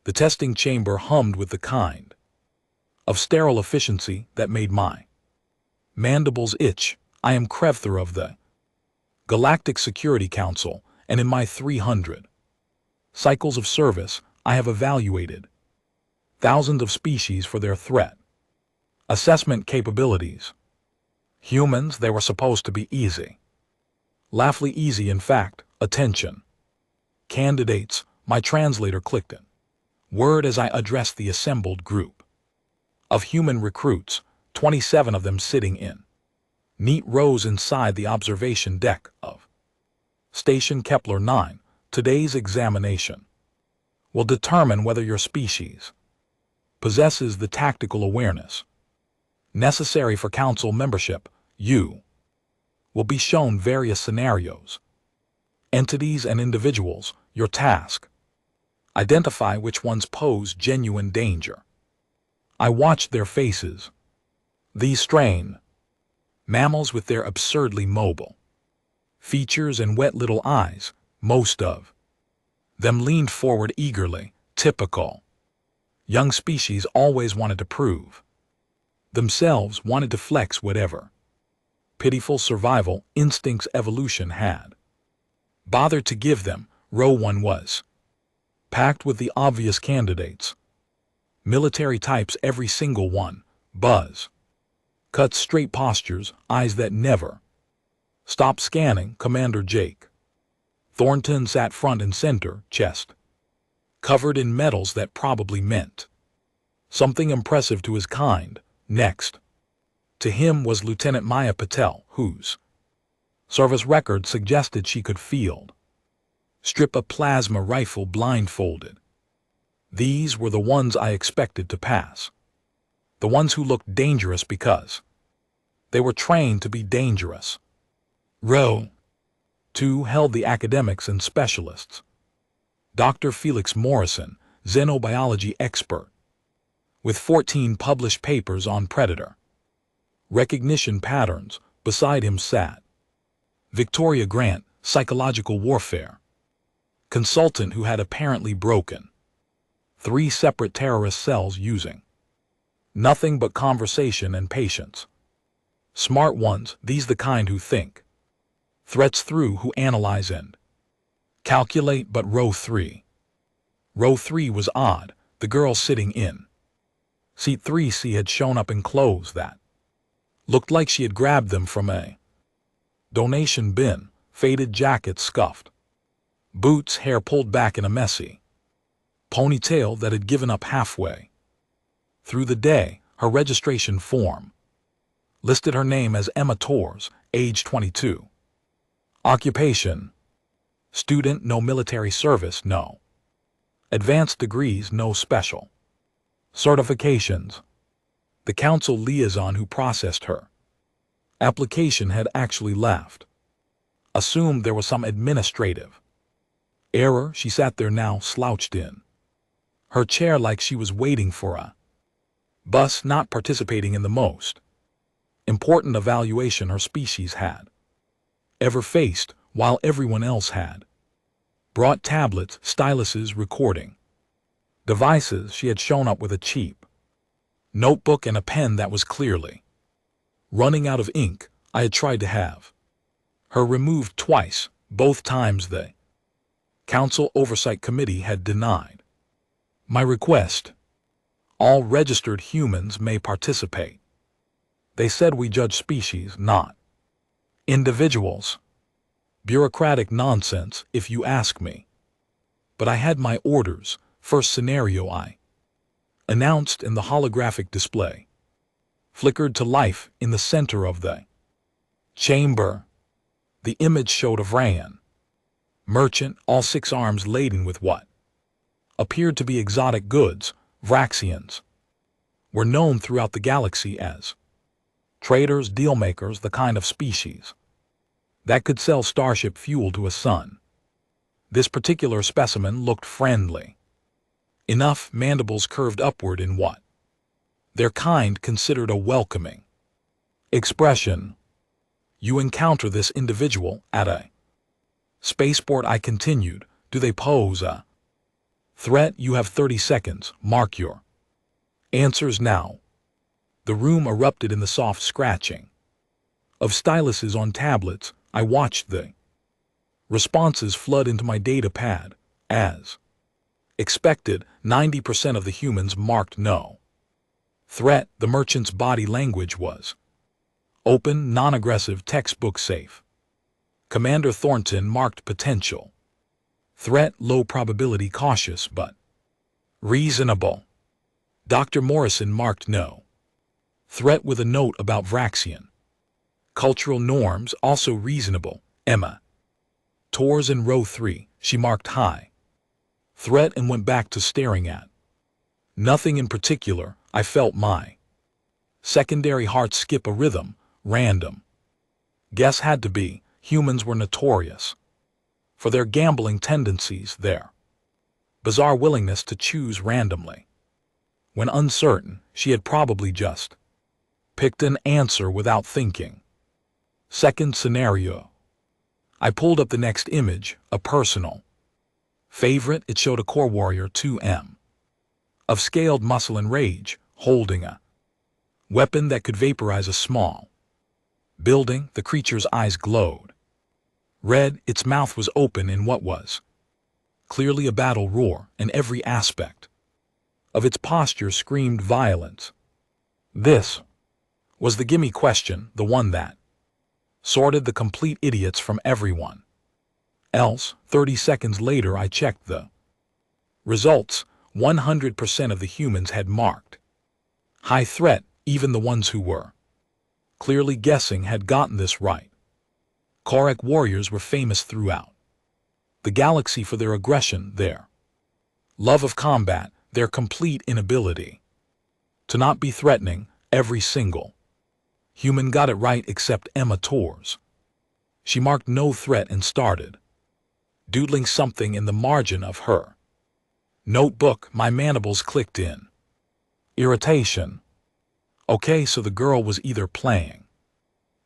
The testing chamber hummed with the kind of sterile efficiency that made my mandibles itch. I am Krevthor of the Galactic Security Council, and in my 300 cycles of service, I have evaluated thousands of species for their threat assessment capabilities. Humans, they were supposed to be easy. Laughly easy, in fact. Attention. Candidates, my translator clicked it. Word as I addressed the assembled group of human recruits, 27 of them sitting in neat rows inside the observation deck of Station Kepler 9. Today's examination will determine whether your species possesses the tactical awareness necessary for council membership. You will be shown various scenarios, entities and individuals. Your task: identify which ones pose genuine danger. I watched their faces. These strain mammals with their absurdly mobile features and wet little eyes, most of them leaned forward eagerly. Typical young species, always wanted to prove themselves, wanted to flex whatever pitiful survival instincts evolution had bothered to give them. Row 1 was packed with the obvious candidates. Military types, every single one. Buzz cut, straight postures, eyes that never stopped scanning. Commander Jake Thornton sat front and center, chest covered in medals that probably meant something impressive to his kind. Next to him was Lieutenant Maya Patel, whose service record suggested she could field strip a plasma rifle blindfolded. These were the ones I expected to pass. The ones who looked dangerous because they were trained to be dangerous. Row 2 held the academics and specialists. Dr. Felix Morrison, xenobiology expert, with 14 published papers on predator recognition patterns. Beside him sat Victoria Grant, psychological warfare consultant, who had apparently broken 3 separate terrorist cells using nothing but conversation and patience. Smart ones, these the kind who think threats through, who analyze and calculate. But row 3 was odd. The girl sitting in seat 3C had shown up in clothes that looked like she had grabbed them from a donation bin. Faded jacket, scuffed boots, hair pulled back in a messy ponytail that had given up halfway through the day. Her registration form listed her name as Emma Torres, age 22. Occupation: student, no military service, no advanced degrees, no special certifications. The council liaison who processed her application had actually left. Assumed there was some administrative error. She sat there now, slouched in her chair like she was waiting for a bus, not participating in the most important evaluation her species had ever faced, while everyone else had brought tablets, styluses, recording devices. She had shown up with a cheap notebook and a pen that was clearly running out of ink. I had tried to have her removed twice. Both times the Council Oversight Committee had denied my request. All registered humans may participate. They said we judge species, not individuals. Bureaucratic nonsense, if you ask me. But I had my orders. First scenario, I announced in the holographic display, flickered to life in the center of the chamber. The image showed a Vrayan merchant, all 6 arms laden with what appeared to be exotic goods. Vraxians were known throughout the galaxy as traders, dealmakers, the kind of species that could sell starship fuel to a sun. This particular specimen looked friendly enough, mandibles curved upward in what their kind considered a welcoming expression. You encounter this individual at a spaceport, I continued. Do they pose a Threat, you have 30 seconds. Mark your answers now. The room erupted in the soft scratching of styluses on tablets. I watched the responses flood into my data pad. As expected, 90% of the humans marked no threat. The merchant's body language was open, non-aggressive, textbook safe. Commander Thornton marked potential threat, low probability, cautious but reasonable. Dr. Morrison marked no threat with a note about Vraxian cultural norms, also reasonable. Emma Torres in row 3, she marked high threat and went back to staring at nothing in particular. I felt my secondary heart skip a rhythm. Random guess had to be. Humans were notorious for their gambling tendencies, their bizarre willingness to choose randomly. When uncertain, she had probably just picked an answer without thinking. Second scenario. I pulled up the next image, a personal favorite. It showed a core warrior 2M of scaled muscle and rage, holding a weapon that could vaporize a small building. The creature's eyes glowed red. Its mouth was open in what was clearly a battle roar, and every aspect of its posture screamed violence. This was the gimme question, the one that sorted the complete idiots from everyone else. 30 seconds later, I checked the results. 100% of the humans had marked high threat. Even the ones who were clearly guessing had gotten this right. Korek warriors were famous throughout the galaxy for their aggression, their love of combat, their complete inability to not be threatening. Every single human got it right except Emma Torres. She marked no threat and started doodling something in the margin of her notebook. My mandibles clicked in irritation. Okay, so the girl was either playing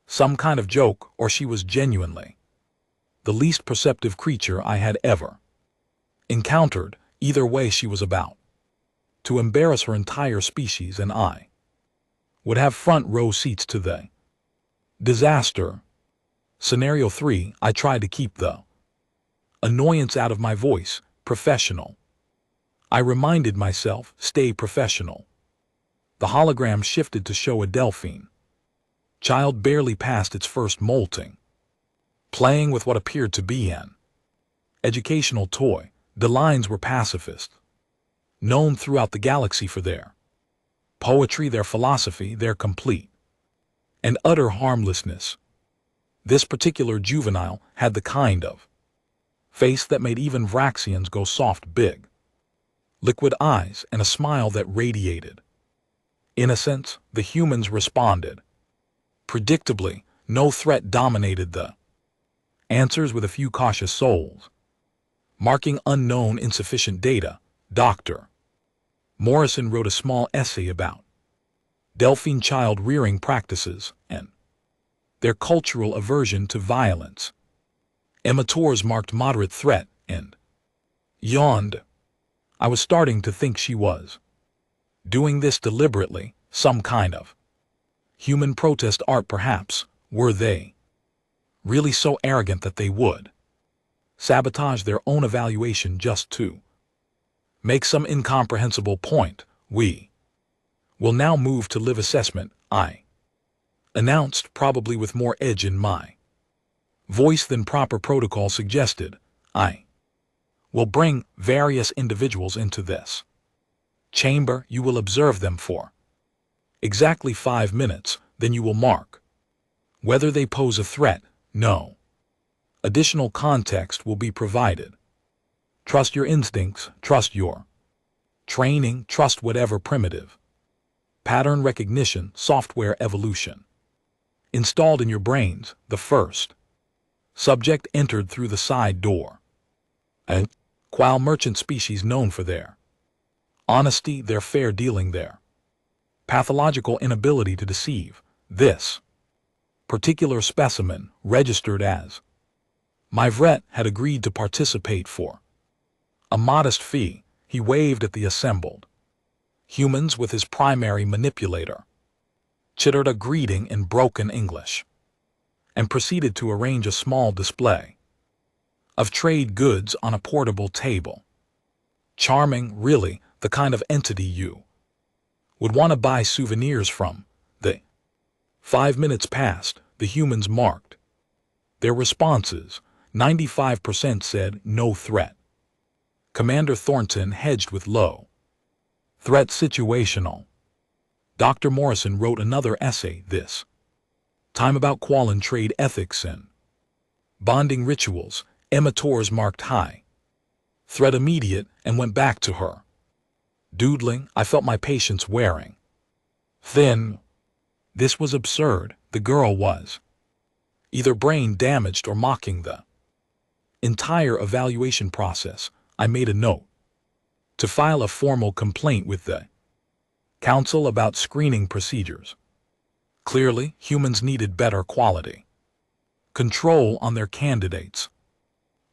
some kind of joke or she was genuinely the least perceptive creature I had ever encountered. Either way, she was about to embarrass her entire species, and I would have front row seats to the disaster. Scenario 3. I tried to keep the annoyance out of my voice. Professional. I reminded myself, stay professional. The hologram shifted to show a Delphine child barely past its first molting, playing with what appeared to be an educational toy. The lines were pacifist, known throughout the galaxy for their poetry, their philosophy, their complete and utter harmlessness. This particular juvenile had the kind of face that made even Vraxians go soft. Big, liquid eyes and a smile that radiated innocence. The humans responded predictably. No threat dominated the answers, with a few cautious souls marking unknown, insufficient data. Dr. Morrison wrote a small essay about Delphine child rearing practices and their cultural aversion to violence. Emma Torres marked moderate threat and yawned. I was starting to think she was doing this deliberately, some kind of human protest art perhaps. Were they really so arrogant that they would sabotage their own evaluation just to make some incomprehensible point? We will now move to live assessment, I announced, probably with more edge in my voice than proper protocol suggested. I will bring various individuals into this chamber. You will observe them for exactly 5 minutes, then you will mark whether they pose a threat. No additional context will be provided. Trust your instincts, trust your training, trust whatever primitive pattern recognition software evolution installed in your brains. The first subject entered through the side door. A Qual merchant species known for their honesty, their fair dealing, their pathological inability to deceive. This particular specimen, registered as Myvret, had agreed to participate for a modest fee. He waved at the assembled humans with his primary manipulator, chittered a greeting in broken English, and proceeded to arrange a small display of trade goods on a portable table. Charming, really, the kind of entity you would want to buy souvenirs from. The 5 minutes passed, the humans marked their responses. 95% said no threat. Commander Thornton hedged with low threat situational. Dr. Morrison wrote another essay this time about Quallen trade ethics and bonding rituals. Emma Torres marked high threat immediate and went back to her doodling. I felt my patience wearing thin. This was absurd. The girl was either brain damaged or mocking the entire evaluation process. I made a note to file a formal complaint with the council about screening procedures. Clearly, humans needed better quality control on their candidates.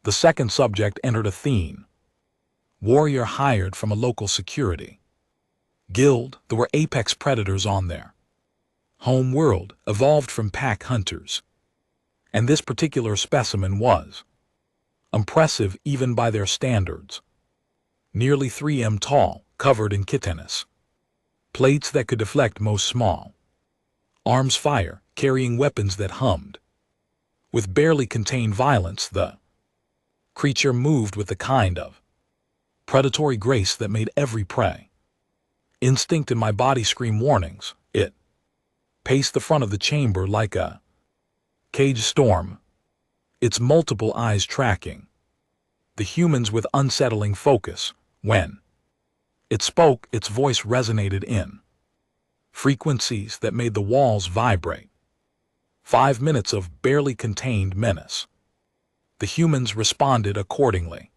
The second subject entered a theme warrior hired from a local security guild. There were apex predators on their home world, evolved from pack hunters, and this particular specimen was impressive even by their standards. Nearly 3 m tall, covered in chitinous plates that could deflect most small arms fire, carrying weapons that hummed with barely contained violence. The creature moved with the kind of predatory grace that made every prey instinct in my body scream warnings. It paced the front of the chamber like a cage storm, its multiple eyes tracking the humans with unsettling focus. When it spoke, its voice resonated in frequencies that made the walls vibrate. 5 minutes of barely contained menace. The humans responded accordingly.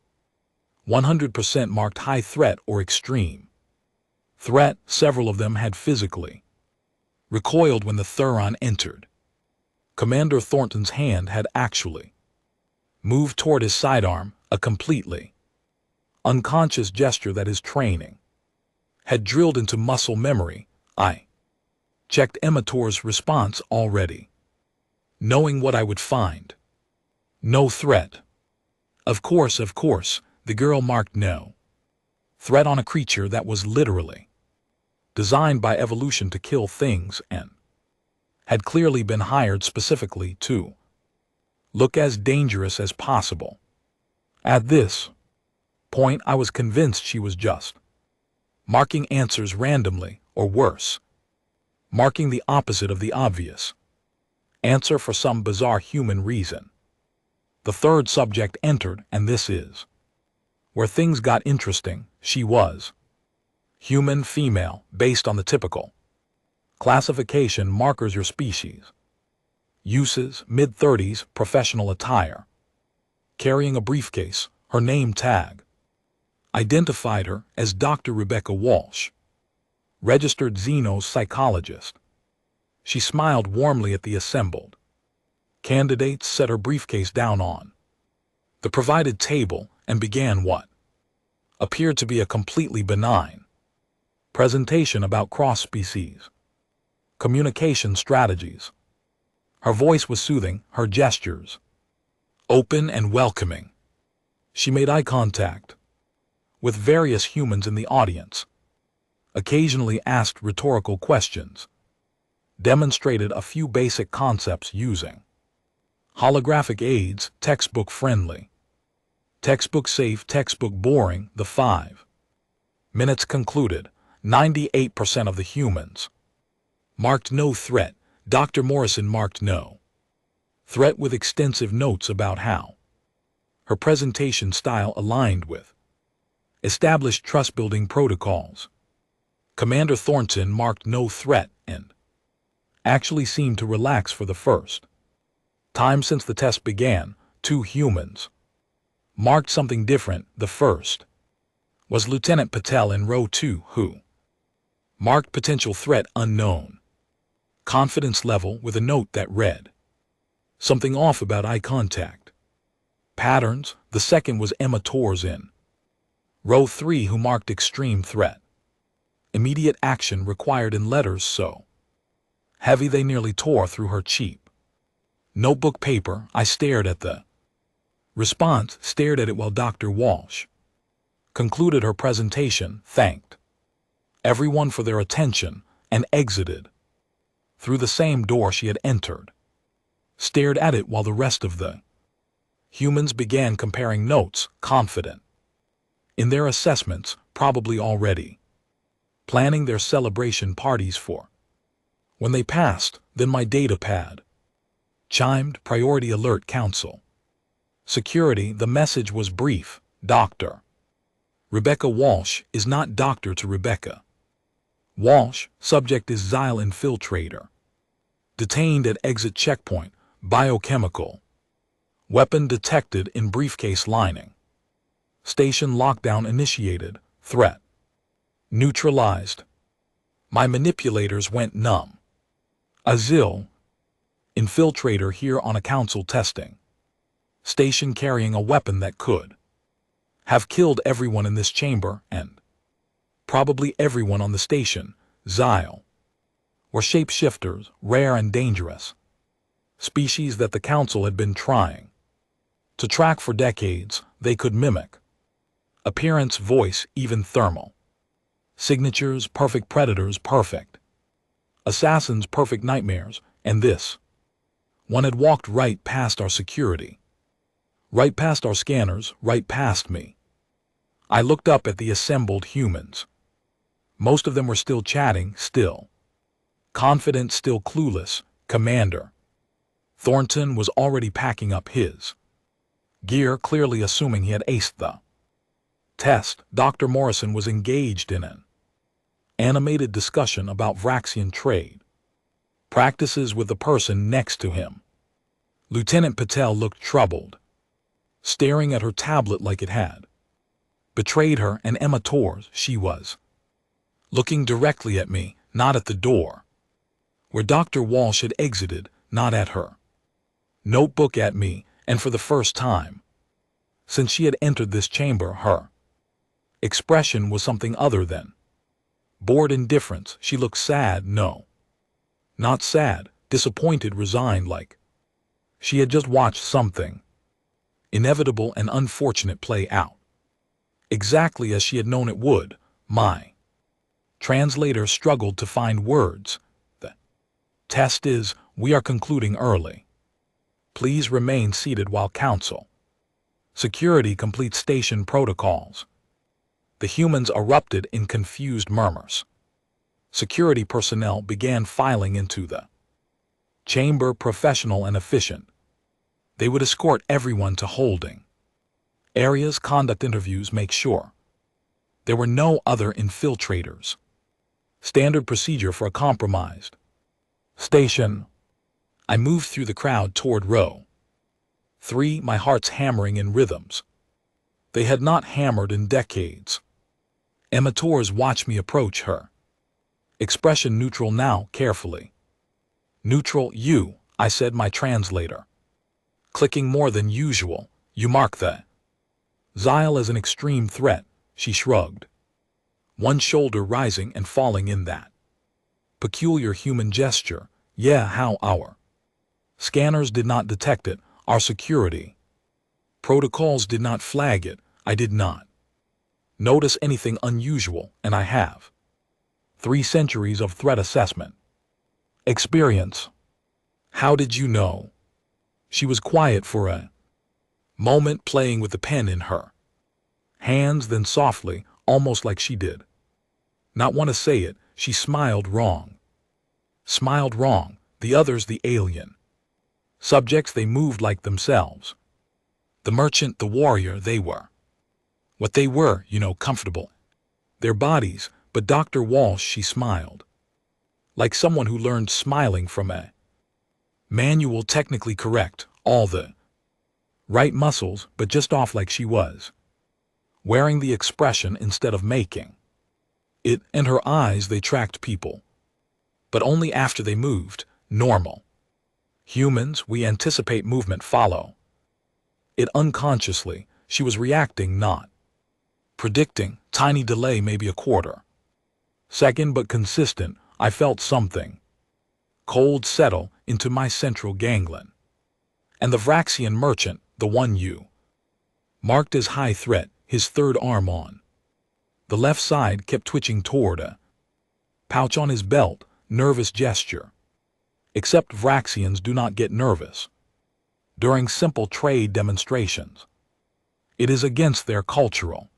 100% marked high threat or extreme threat. Several of them had physically recoiled when the Thuron entered. Commander Thornton's hand had actually moved toward his sidearm, a completely unconscious gesture that his training had drilled into muscle memory. I checked Emma Torres' response already, knowing what I would find. No threat. Of course, the girl marked no threat on a creature that was literally designed by evolution to kill things and had clearly been hired specifically to look as dangerous as possible. At this point, I was convinced she was just marking answers randomly, or worse, marking the opposite of the obvious answer for some bizarre human reason. The third subject entered, and this is where things got interesting. She was human female, based on the typical classification markers your species. Uses, mid-30s, professional attire. Carrying a briefcase, her name tag identified her as Dr. Rebecca Walsh, registered xenopsychologist. She smiled warmly at the assembled candidates, set her briefcase down on the provided table, and began what appeared to be a completely benign presentation about cross-species communication strategies. Her voice was soothing, her gestures open and welcoming. She made eye contact with various humans in the audience, occasionally asked rhetorical questions, demonstrated a few basic concepts using holographic aids, textbook friendly, textbook safe, textbook boring. The 5 minutes concluded. 98% of the humans marked no threat. Dr. Morrison marked no threat with extensive notes about how her presentation style aligned with established trust-building protocols. Commander Thornton marked no threat and actually seemed to relax for the first time since the test began. 2 humans marked something different. The first was Lieutenant Patel in row 2, who marked potential threat unknown. Confidence level with a note that read something off about eye contact patterns. The second was Emma Torres in Row 3 who marked extreme threat. Immediate action required in letters so heavy they nearly tore through her cheap notebook paper. I stared at the response, stared at it while Dr. Walsh concluded her presentation, thanked everyone for their attention, and exited through the same door she had entered. Stared at it while the rest of the humans began comparing notes, confident in their assessments, probably already planning their celebration parties for when they passed. Then my data pad chimed, Priority Alert Council. Security. The message was brief. Dr. Rebecca Walsh is not doctor to Rebecca Walsh. Subject is Xyle infiltrator. Detained at exit checkpoint. Biochemical weapon detected in briefcase lining. Station lockdown initiated. Threat neutralized. My manipulators went numb. A Xyle infiltrator here on a council testing station carrying a weapon that could have killed everyone in this chamber and probably everyone on the station. Xyle were shapeshifters, rare and dangerous species that the council had been trying to track for decades. They could mimic appearance, voice, even thermal signatures. Perfect predators, perfect assassins, perfect nightmares. And this one had walked right past our security, right past our scanners, right past me. I looked up at the assembled humans. Most of them were still chatting, still confident, still clueless. Commander Thornton was already packing up his gear, clearly assuming he had aced the test. Dr. Morrison was engaged in an animated discussion about Vraxian trade practices with the person next to him. Lieutenant Patel looked troubled, staring at her tablet like it had betrayed her. And Emma Torres, she was looking directly at me, not at the door where Dr. Walsh had exited, not at her notebook, at me. And for the first time since she had entered this chamber, her expression was something other than bored indifference. She looked sad, no, not sad, disappointed, resigned, like she had just watched something inevitable and unfortunate play out exactly as she had known it would. My translator struggled to find words. The test is, we are concluding early. Please remain seated while council security completes station protocols. The humans erupted in confused murmurs. Security personnel began filing into the chamber, professional and efficient. They would escort everyone to holding areas, conduct interviews, make sure there were no other infiltrators. Standard procedure for a compromised station. I moved through the crowd toward row 3, my heart's hammering in rhythms they had not hammered in decades. Emma Torres watched me approach her. Expression neutral now, carefully. Neutral, you, I said, my translator clicking more than usual. You mark the Xyle as an extreme threat. She shrugged, one shoulder rising and falling in that peculiar human gesture. Yeah, how our scanners did not detect it, our security protocols did not flag it. I did not notice anything unusual, and I have 3 centuries of threat assessment experience. How did you know? She was quiet for a moment, playing with the pen in her hands, then softly, almost like she did not want to say it, she smiled wrong. Smiled wrong. The others, the alien subjects, they moved like themselves. The merchant, the warrior, they were what they were, comfortable. Their bodies, but Dr. Walsh, she smiled like someone who learned smiling from a manual, technically correct, all the right muscles, but just off, like she was wearing the expression instead of making it, and her eyes, they tracked people, but only after they moved. Normal humans, we anticipate movement, follow it unconsciously. She was reacting, not predicting tiny delay, maybe a quarter second, but consistent. I felt something cold settle into my central ganglion. And the Vraxian merchant, the one you marked as high threat, his third arm on the left side, kept twitching toward a pouch on his belt, nervous gesture. Except Vraxians do not get nervous during simple trade demonstrations. It is against their cultural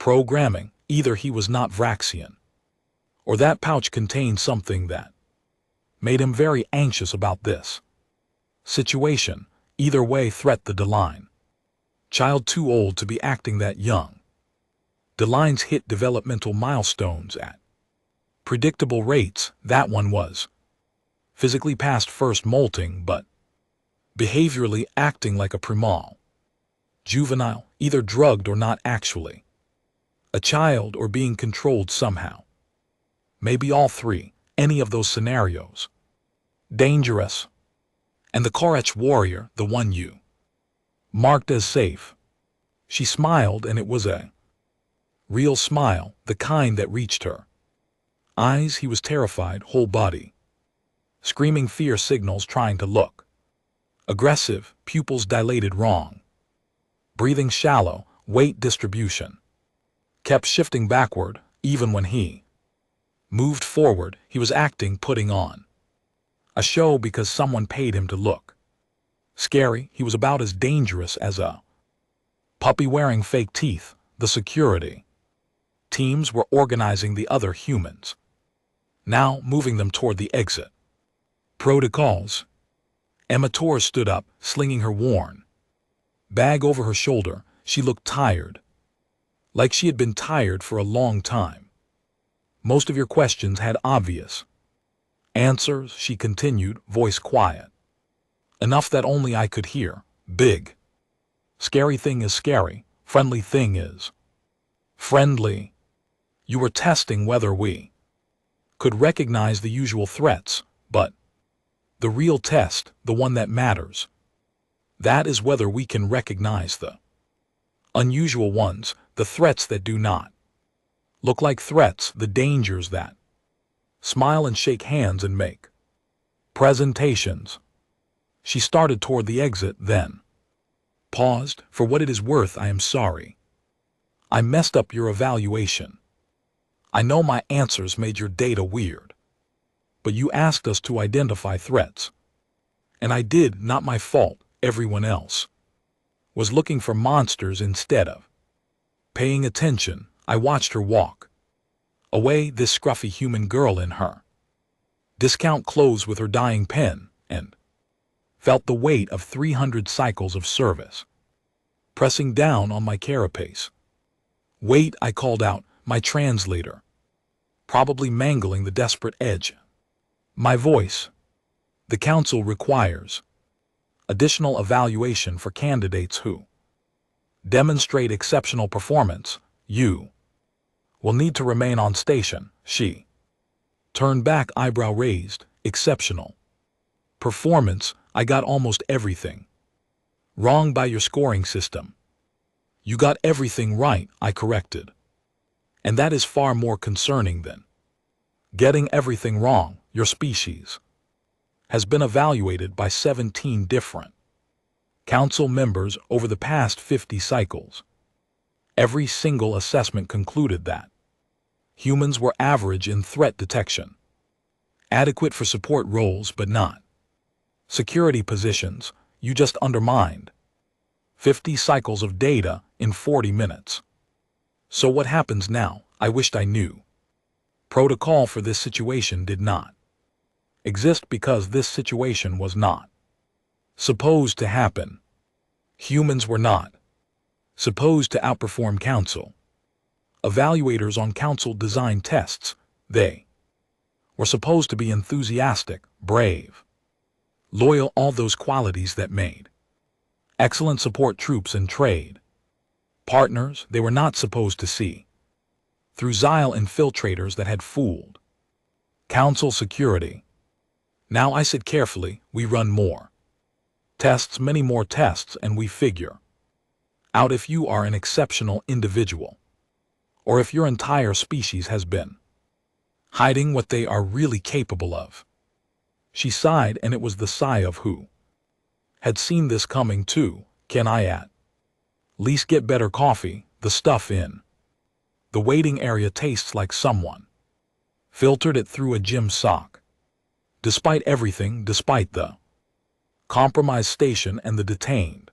programming. Either he was not Vraxian, or that pouch contained something that made him very anxious about this situation. Either way, threat the Deline child too old to be acting that young. Delines hit developmental milestones at predictable rates. That one was physically past first molting, but behaviorally acting like a primal juvenile, either drugged or not actually a child, or being controlled somehow. Maybe all three, any of those scenarios. Dangerous. And the Korech warrior, the one you marked as safe. She smiled, and it was a real smile, the kind that reached her eyes. He was terrified, whole body screaming fear signals, trying to look aggressive, pupils dilated wrong, breathing shallow, weight distribution kept shifting backward. Even when he moved forward, he was acting, putting on a show because someone paid him to look scary. He was about as dangerous as a puppy wearing fake teeth. The security teams were organizing the other humans, now moving them toward the exit. Protocols. Emma Tor stood up, slinging her worn bag over her shoulder. She looked tired, like she had been tired for a long time. Most of your questions had obvious answers, she continued, voice quiet enough that only I could hear. Big, scary thing is scary, friendly thing is friendly. You were testing whether we could recognize the usual threats, but the real test, the one that matters, that is whether we can recognize the unusual ones, the threats that do not look like threats, the dangers that smile and shake hands and make presentations. She started toward the exit, then paused. For what it is worth, I am sorry I messed up your evaluation. I know my answers made your data weird, but you asked us to identify threats, and I did. Not my fault. Everyone else was looking for monsters instead of paying attention. I watched her walk away, this scruffy human girl in her discount clothes with her dying pen, and felt the weight of 300 cycles of service pressing down on my carapace. Wait, I called out, my translator probably mangling the desperate edge. My voice. The council requires additional evaluation for candidates who demonstrate exceptional performance. You will need to remain on station. She turned back, eyebrow raised. Exceptional performance. I got almost everything wrong by your scoring system. You got everything right, I corrected. And that is far more concerning than getting everything wrong. Your species has been evaluated by 17 different council members over the past 50 cycles. Every single assessment concluded that humans were average in threat detection, adequate for support roles but not security positions. You just undermined 50 cycles of data in 40 minutes. So what happens now? I wished I knew. Protocol for this situation did not exist because this situation was not supposed to happen. Humans were not supposed to outperform council evaluators on council design tests. They were supposed to be enthusiastic, brave, loyal, all those qualities that made excellent support troops and trade partners. They were not supposed to see through Xyle infiltrators that had fooled council security. Now I said carefully, we run more tests, many more tests, and we figure out if you are an exceptional individual. or if your entire species has been hiding what they are really capable of. She sighed, and it was the sigh of who had seen this coming too. Can I at least get better coffee? The stuff in the waiting area tastes like someone filtered it through a gym sock. Despite everything, despite the compromised station and the detained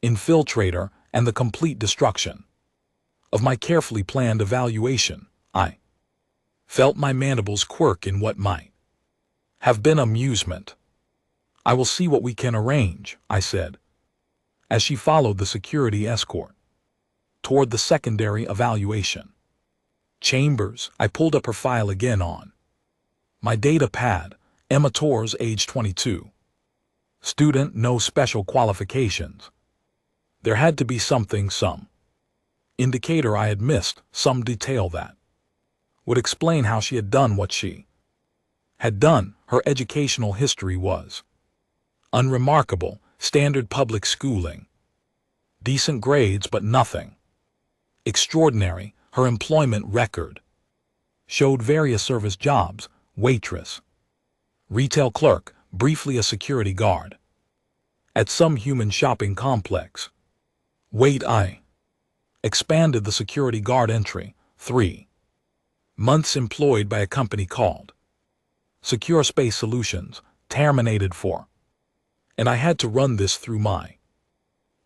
infiltrator and the complete destruction of my carefully planned evaluation, I felt my mandibles quirk in what might have been amusement. I will see what we can arrange, I said, as she followed the security escort toward the secondary evaluation chambers. I pulled up her file again on my data pad. Emma Torres, age 22. Student, no special qualifications. There had to be something, some indicator I had missed, some detail that would explain how she had done what she had done. Her educational history was unremarkable, standard public schooling, decent grades, but nothing extraordinary. Her employment record showed various service jobs: waitress, retail clerk, briefly a security guard at some human shopping complex. Wait, I expanded the security guard entry. 3 months employed by a company called Secure Space Solutions, terminated for. And I had to run this through my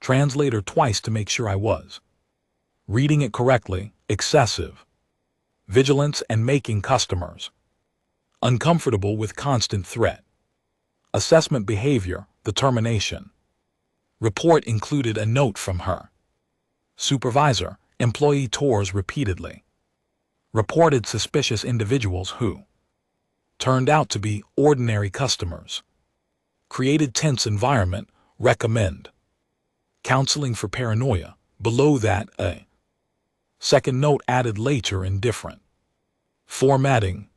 translator twice to make sure I was reading it correctly. Excessive vigilance and making customers uncomfortable with constant threat. Assessment behavior. The termination report included a note from her supervisor. Employee Torres repeatedly reported suspicious individuals who turned out to be ordinary customers. Created tense environment. Recommend counseling for paranoia. Below that, a second note added later in different formatting.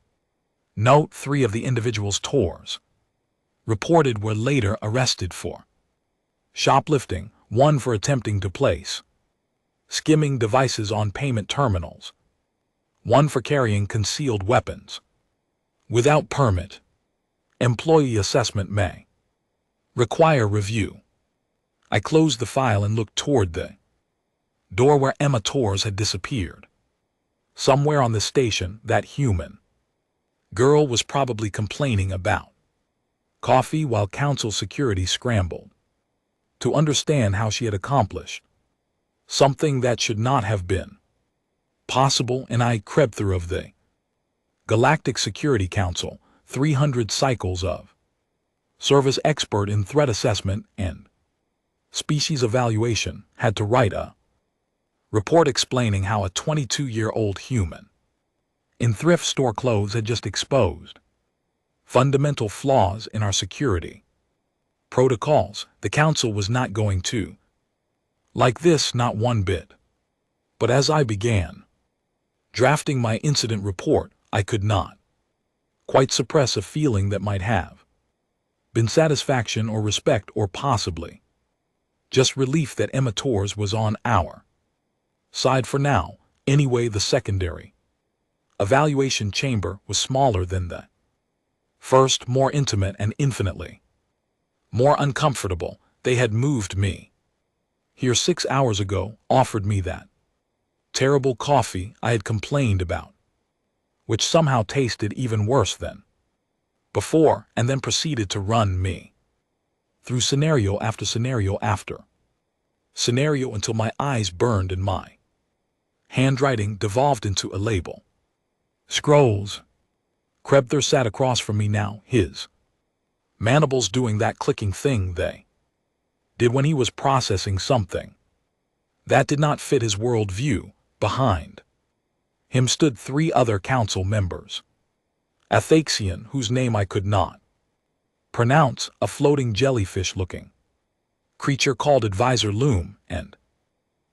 Note: 3 of the individuals Torres reported were later arrested for shoplifting, 1 for attempting to place skimming devices on payment terminals, 1 for carrying concealed weapons without permit. Employee assessment may require review. I closed the file and looked toward the door where Emma Torres had disappeared. Somewhere on the station, that human girl was probably complaining about coffee while council security scrambled to understand how she had accomplished something that should not have been possible. And I crept through of the Galactic Security Council, 300 cycles of service expert in threat assessment and species evaluation, had to write a report explaining how a 22-year-old human in thrift store clothes had just exposed fundamental flaws in our security protocols. The council was not going to like this, not one bit. But as I began drafting my incident report, I could not quite suppress a feeling that might have been satisfaction or respect, or possibly just relief that Emma Torres was on our side for now. Anyway, the secondary evaluation chamber was smaller than the first, more intimate, and infinitely more uncomfortable. They had moved me here 6 hours ago, offered me that terrible coffee I had complained about, which somehow tasted even worse than before, and then proceeded to run me through scenario after scenario after scenario until my eyes burned and my handwriting devolved into a label. Scrolls. Krebther sat across from me now, his mandibles doing that clicking thing they did when he was processing something that did not fit his world view. Behind him stood 3 other council members. Athaxian, whose name I could not pronounce, a floating jellyfish-looking creature called Advisor Loom, and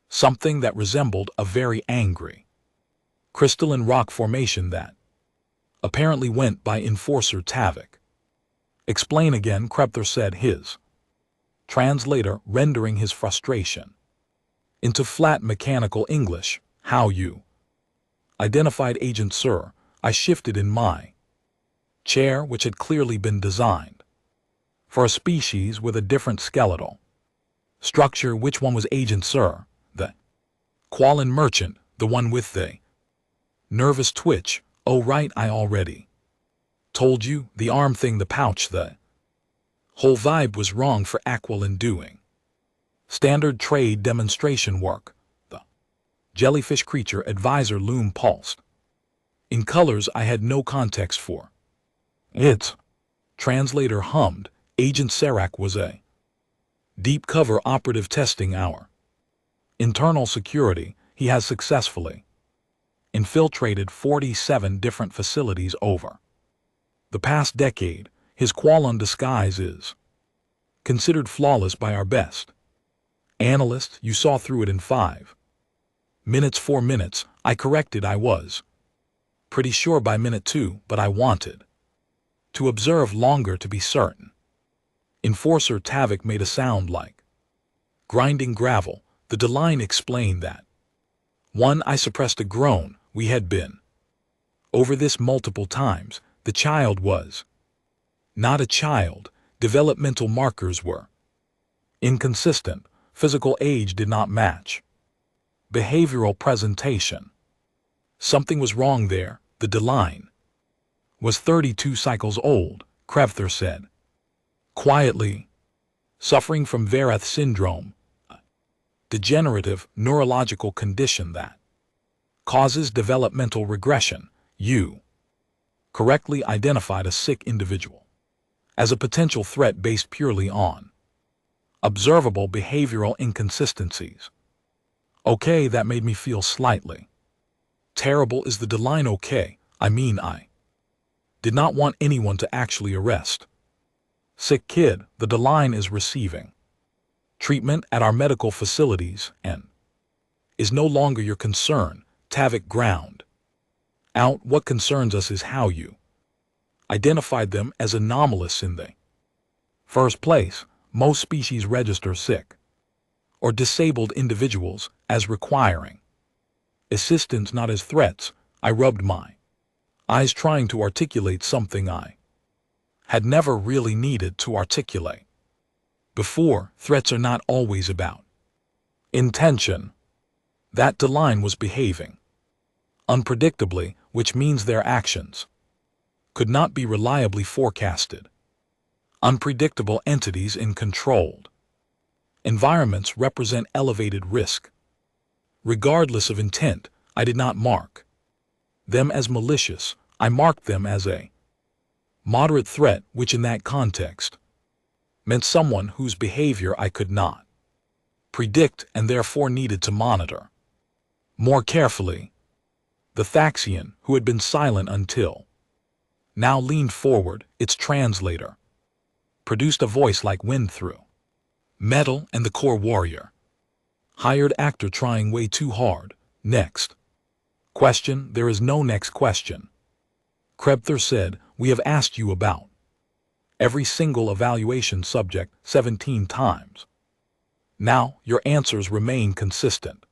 something that resembled a very angry crystalline rock formation that apparently went by Enforcer Tavik. Explain again, Krebther said, his translator rendering his frustration into flat mechanical English. How you Identified Agent Sir. I shifted in my chair, which had clearly been designed for a species with a different skeletal structure. Which one was Agent Sir? The Quallen merchant, the one with the nervous twitch. Oh right, I already told you, the arm thing, the pouch. The whole vibe was wrong for Aqualin doing standard trade demonstration work. The jellyfish creature. Advisor Loom pulsed in colors I had no context for. It's translator hummed. Agent Serac was a deep cover operative testing our internal security. He has successfully infiltrated 47 different facilities over the past decade. His Qualon disguise is considered flawless by our best analysts. You saw through it in 5 minutes. 4 minutes, I corrected. I was pretty sure by minute 2, but I wanted to observe longer to be certain. Enforcer Tavik made a sound like grinding gravel. The Deline explained that. I suppressed a groan. We had been over this multiple times. The child was not a child. Developmental markers were inconsistent. Physical age did not match behavioral presentation. Something was wrong there. The Deline was 32 cycles old, Krevther said quietly, suffering from Verath syndrome, a degenerative neurological condition that causes developmental regression. You correctly identified a sick individual as a potential threat based purely on observable behavioral inconsistencies. Okay, that made me feel slightly terrible. Is the Deline okay? I mean, I did not want anyone to actually arrest sick kid. The Deline is receiving treatment at our medical facilities and is no longer your concern. Tavik ground out. What concerns us is how you identified them as anomalous in the first place. Most species register sick or disabled individuals as requiring assistance, not as threats. I rubbed my eyes trying to articulate something I had never really needed to articulate before. Threats are not always about intention. That Deline was behaving unpredictably, which means their actions could not be reliably forecasted. Unpredictable entities in controlled environments represent elevated risk. Regardless of intent, I did not mark them as malicious. I marked them as a moderate threat, which in that context meant someone whose behavior I could not predict and therefore needed to monitor more carefully. The Thaxian, who had been silent until now, leaned forward. Its translator produced a voice like wind through metal, and the core warrior hired actor trying way too hard. Next question. There is no next question. Krevther said, we have asked you about every single evaluation subject 17 times. Now, your answers remain consistent.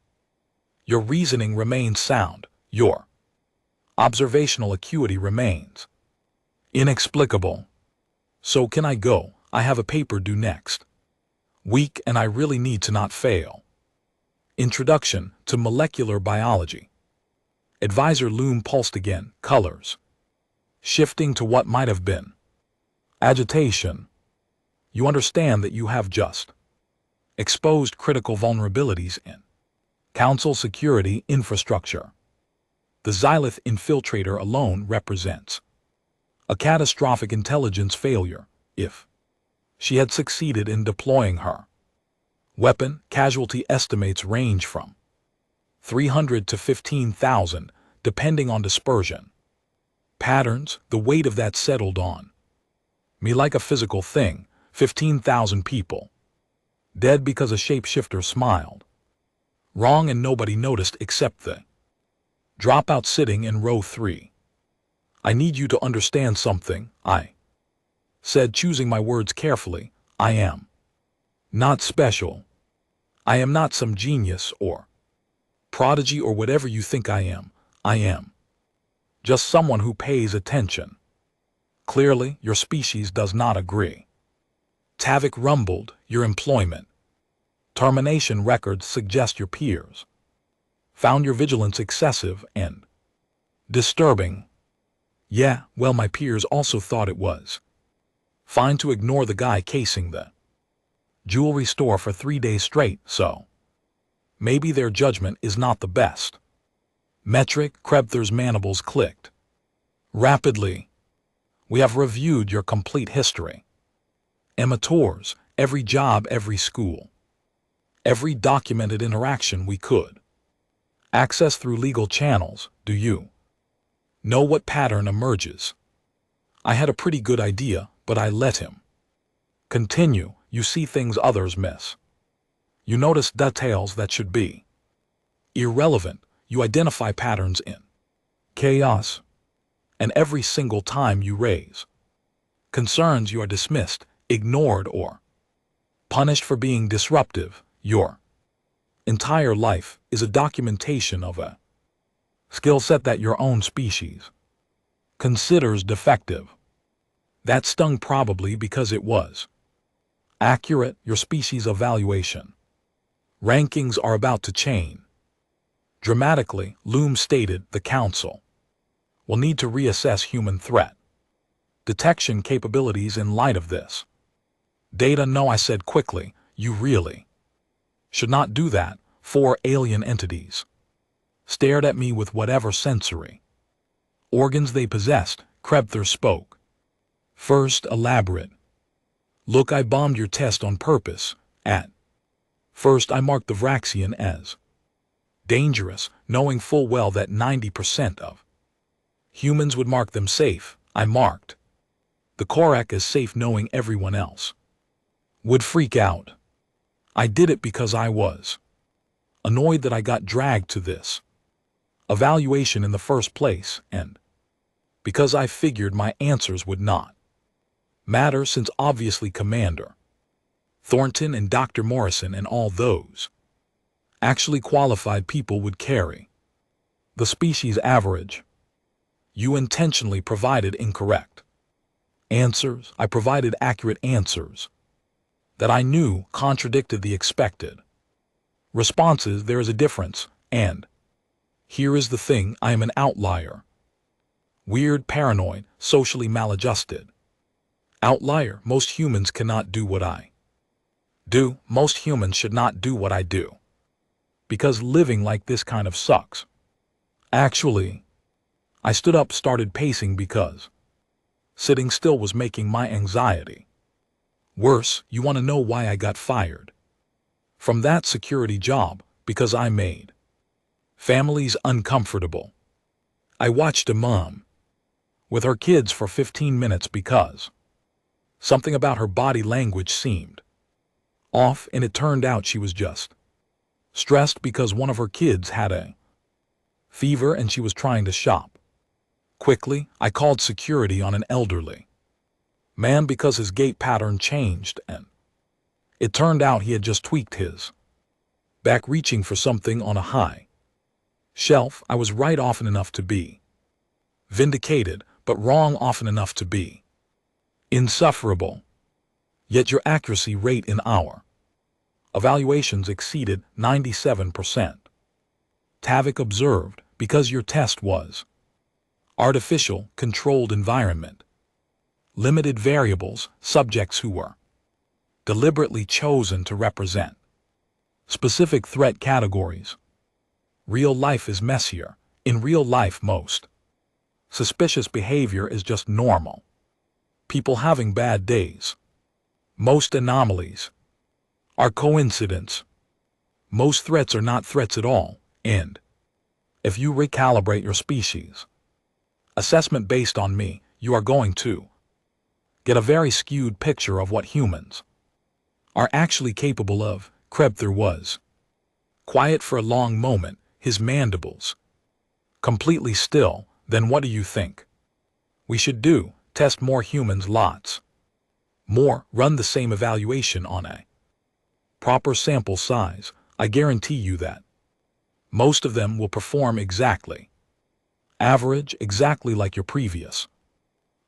Your reasoning remains sound. Your observational acuity remains inexplicable. So can I go? I have a paper due next week and I really need to not fail. Introduction to Molecular Biology. Advisor Loom pulsed again, colors shifting to what might have been agitation. You understand that you have just exposed critical vulnerabilities in Council security infrastructure. The Xylith infiltrator alone represents a catastrophic intelligence failure. If she had succeeded in deploying her weapon, casualty estimates range from 300 to 15,000, depending on dispersion patterns. The weight of that settled on me like a physical thing. 15,000 people dead because a shapeshifter smiled wrong and nobody noticed except the dropout sitting in row 3. I need you to understand something, I said, choosing my words carefully. I am not special. I am not some genius or prodigy or whatever you think I am. I am just someone who pays attention. Clearly, your species does not agree. Tavik rumbled, your employment. Termination records suggest your peers found your vigilance excessive and disturbing. Yeah, well, my peers also thought it was fine to ignore the guy casing the jewelry store for 3 days straight, so maybe their judgment is not the best. Metric, Krebther's mandibles clicked rapidly. We have reviewed your complete history. Amateurs, every job, every school, every documented interaction we could access through legal channels. Do you know what pattern emerges? I had a pretty good idea, but I let him continue. You see things others miss. You notice details that should be irrelevant. You identify patterns in chaos. And every single time you raise concerns, you are dismissed, ignored, or punished for being disruptive. Your entire life is a documentation of a skill set that your own species considers defective. That stung, probably because it was accurate. Your species evaluation rankings are about to change dramatically, Loom stated. The council will need to reassess human threat detection capabilities in light of this data. No, I said quickly, you really should not do that. 4 alien entities stared at me with whatever sensory organs they possessed. Krebther spoke first. Elaborate. Look, I bombed your test on purpose. At first I marked the Vraxian as dangerous, knowing full well that 90% of humans would mark them safe. I marked the Korak as safe, knowing everyone else would freak out. I did it because I was annoyed that I got dragged to this evaluation in the first place, and because I figured my answers would not matter, since obviously Commander Thornton and Dr. Morrison and all those actually qualified people would carry the species average. You intentionally provided incorrect answers. I provided accurate answers that I knew contradicted the expected responses. There is a difference, and here is the thing, I am an outlier. Weird, paranoid, socially maladjusted outlier. Most humans cannot do what I do. Most humans should not do what I do, because living like this kind of sucks. Actually, I stood up, started pacing, because sitting still was making my anxiety worse. You want to know why I got fired from that security job? Because I made families uncomfortable. I watched a mom with her kids for 15 minutes because something about her body language seemed off, and it turned out she was just stressed because one of her kids had a fever and she was trying to shop. Quickly, I called security on an elderly man because his gait pattern changed, and it turned out he had just tweaked his back reaching for something on a high shelf. I was right often enough to be vindicated, but wrong often enough to be insufferable. Yet your accuracy rate in our evaluations exceeded 97%. Tavik observed, because your test was artificial, controlled environment, limited variables, subjects who were deliberately chosen to represent specific threat categories. Real life is messier. In real life, most suspicious behavior is just normal. People having bad days. Most anomalies are coincidence. Most threats are not threats at all, and if you recalibrate your species assessment based on me, you are going to get a very skewed picture of what humans are actually capable of. Krebther was quiet for a long moment, his mandibles completely still. Then what do you think we should do? Test more humans, lots more. Run the same evaluation on a proper sample size. I guarantee you that most of them will perform exactly Average, exactly like your previous.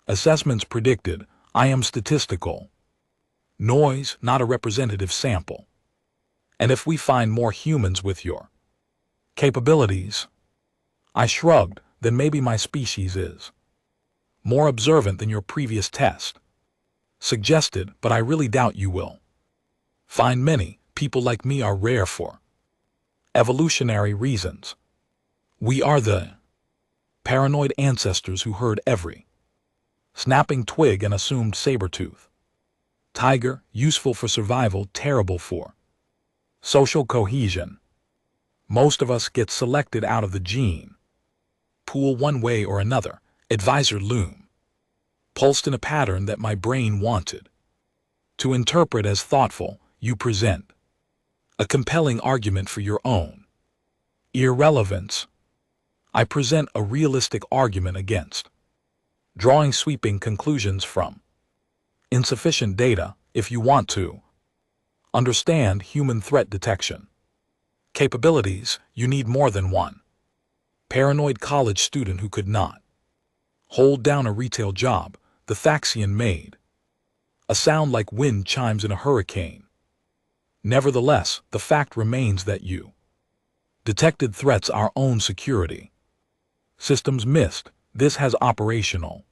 Assessments predicted, I am statistical. Noise, not a representative sample. And if we find more humans with your capabilities, I shrugged, then maybe my species is more observant than your previous test. Suggested, but I really doubt you will find many. People like me are rare for evolutionary reasons. We are the paranoid ancestors who heard every snapping twig and assumed saber-tooth tiger, useful for survival, terrible for social cohesion. Most of us get selected out of the gene pool one way or another. Advisor Loom pulsed in a pattern that my brain wanted to interpret as thoughtful. You present a compelling argument for your own irrelevance. I present a realistic argument against drawing sweeping conclusions from insufficient data. If you want to understand human threat detection capabilities, you need more than one paranoid college student who could not hold down a retail job. The Thaxian made a sound like wind chimes in a hurricane. Nevertheless, the fact remains that you detected threats our own security systems missed. This has operational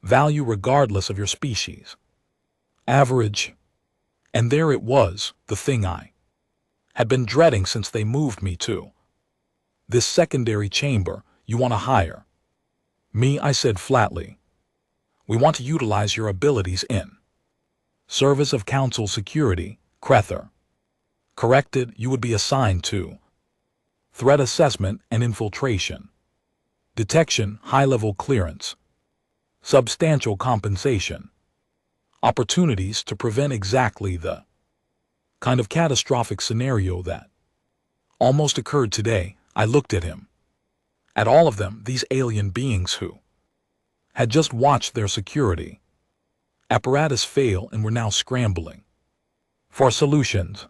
value regardless of your species. Average. And there it was, the thing I had been dreading since they moved me to this secondary chamber. You want to hire me, I said flatly. We want to utilize your abilities in service of council security. Crether corrected. You would be assigned to threat assessment and infiltration detection, high-level clearance, substantial compensation, opportunities to prevent exactly the kind of catastrophic scenario that almost occurred today. I looked at him. At all of them, these alien beings who had just watched their security apparatus fail and were now scrambling for solutions.